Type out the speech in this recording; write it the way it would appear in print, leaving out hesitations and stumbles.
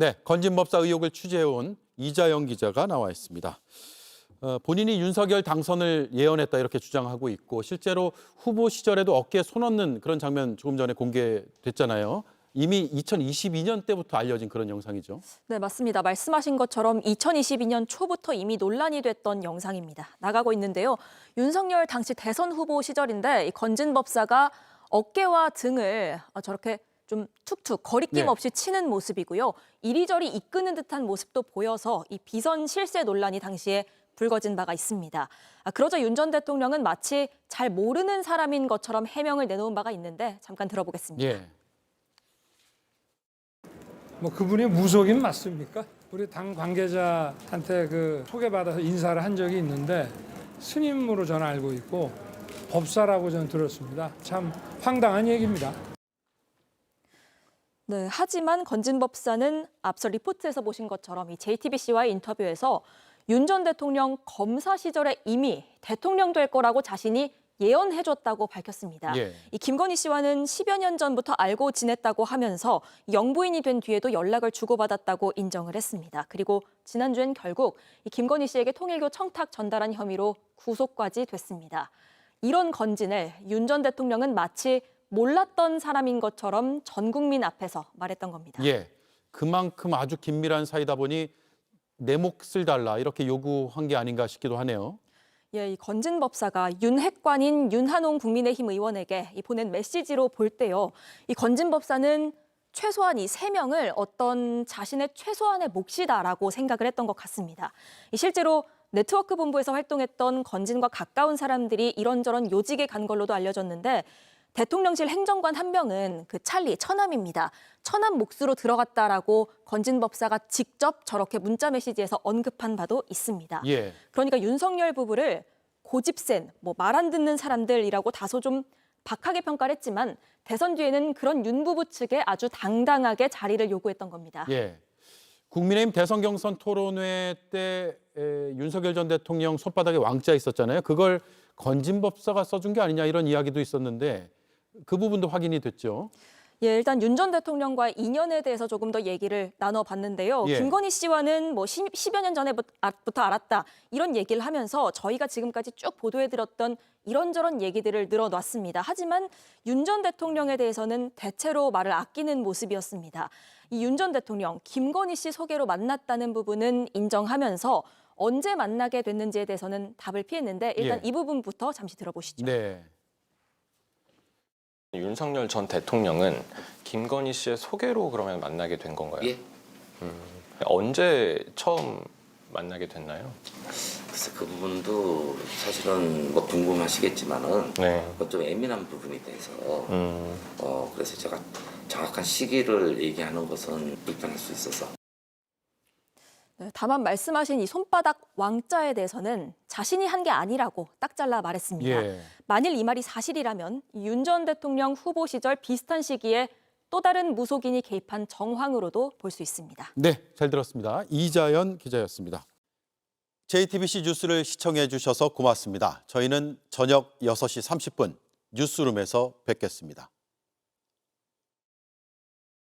네, 건진법사 의혹을 취재해온 이자영 기자가 나와 있습니다. 본인이 윤석열 당선을 예언했다 이렇게 주장하고 있고 실제로 후보 시절에도 어깨에 손 얹는 그런 장면 조금 전에 공개됐잖아요. 이미 2022년 때부터 알려진 그런 영상이죠. 네, 맞습니다. 말씀하신 것처럼 2022년 초부터 이미 논란이 됐던 영상입니다. 나가고 있는데요. 윤석열 당시 대선 후보 시절인데 이 건진법사가 어깨와 등을 저렇게 좀 툭툭 거리낌 없이 치는 모습이고요. 이리저리 이끄는 듯한 모습도 보여서 이 비선 실세 논란이 당시에 불거진 바가 있습니다. 그러자 윤 전 대통령은 마치 잘 모르는 사람인 것처럼 해명을 내놓은 바가 있는데 잠깐 들어보겠습니다. 예. 뭐 그분이 무속인 맞습니까? 우리 당 관계자한테 소개받아서 인사를 한 적이 있는데 스님으로 저는 알고 있고 법사라고 저는 들었습니다. 참 황당한 얘기입니다. 네, 하지만 건진법사는 앞서 리포트에서 보신 것처럼 이 JTBC와의 인터뷰에서 윤 전 대통령 검사 시절에 이미 대통령 될 거라고 자신이 예언해줬다고 밝혔습니다. 예. 이 김건희 씨와는 10여 년 전부터 알고 지냈다고 하면서 영부인이 된 뒤에도 연락을 주고받았다고 인정을 했습니다. 그리고 지난주엔 결국 이 김건희 씨에게 통일교 청탁 전달한 혐의로 구속까지 됐습니다. 이런 건진을 윤 전 대통령은 마치 몰랐던 사람인 것처럼 전 국민 앞에서 말했던 겁니다. 예. 그만큼 아주 긴밀한 사이다 보니 내 몫을 달라 이렇게 요구한 게 아닌가 싶기도 하네요. 예, 이 건진법사가 윤핵관인 윤한홍 국민의힘 의원에게 보낸 메시지로 볼 때요. 이 건진법사는 최소한 이 3명을 어떤 자신의 최소한의 몫이다라고 생각을 했던 것 같습니다. 실제로 네트워크 본부에서 활동했던 건진과 가까운 사람들이 이런저런 요직에 간 걸로도 알려졌는데 대통령실 행정관 한 명은 찰리, 처남입니다. 처남 몫으로 들어갔다라고 건진법사가 직접 저렇게 문자 메시지에서 언급한 바도 있습니다. 예. 그러니까 윤석열 부부를 고집센, 말 안 듣는 사람들이라고 다소 좀 박하게 평가를 했지만 대선 뒤에는 그런 윤 부부 측에 아주 당당하게 자리를 요구했던 겁니다. 예. 국민의힘 대선 경선 토론회 때 윤석열 전 대통령 손바닥에 왕자 있었잖아요. 그걸 건진법사가 써준 게 아니냐 이런 이야기도 있었는데 그 부분도 확인이 됐죠. 예, 일단 윤 전 대통령과의 인연에 대해서 조금 더 얘기를 나눠봤는데요. 예. 김건희 씨와는 10여 년 전부터 알았다 이런 얘기를 하면서 저희가 지금까지 쭉 보도해드렸던 이런저런 얘기들을 늘어놨습니다. 하지만 윤 전 대통령에 대해서는 대체로 말을 아끼는 모습이었습니다. 이 윤 전 대통령, 김건희 씨 소개로 만났다는 부분은 인정하면서 언제 만나게 됐는지에 대해서는 답을 피했는데 일단 예. 이 부분부터 잠시 들어보시죠. 네. 윤석열 전 대통령은 김건희 씨의 소개로 그러면 만나게 된 건가요? 예. 언제 처음 만나게 됐나요? 그래서 그 부분도 사실은 궁금하시겠지만은 네. 좀 예민한 부분이 돼서 그래서 제가 정확한 시기를 얘기하는 것은 불편할 수 있어서. 네, 다만 말씀하신 이 손바닥 왕자에 대해서는 자신이 한 게 아니라고 딱 잘라 말했습니다. 예. 만일 이 말이 사실이라면 윤 전 대통령 후보 시절 비슷한 시기에 또 다른 무속인이 개입한 정황으로도 볼 수 있습니다. 네, 잘 들었습니다. 이자연 기자였습니다. JTBC 뉴스를 시청해 주셔서 고맙습니다. 저희는 저녁 6시 30분 뉴스룸에서 뵙겠습니다.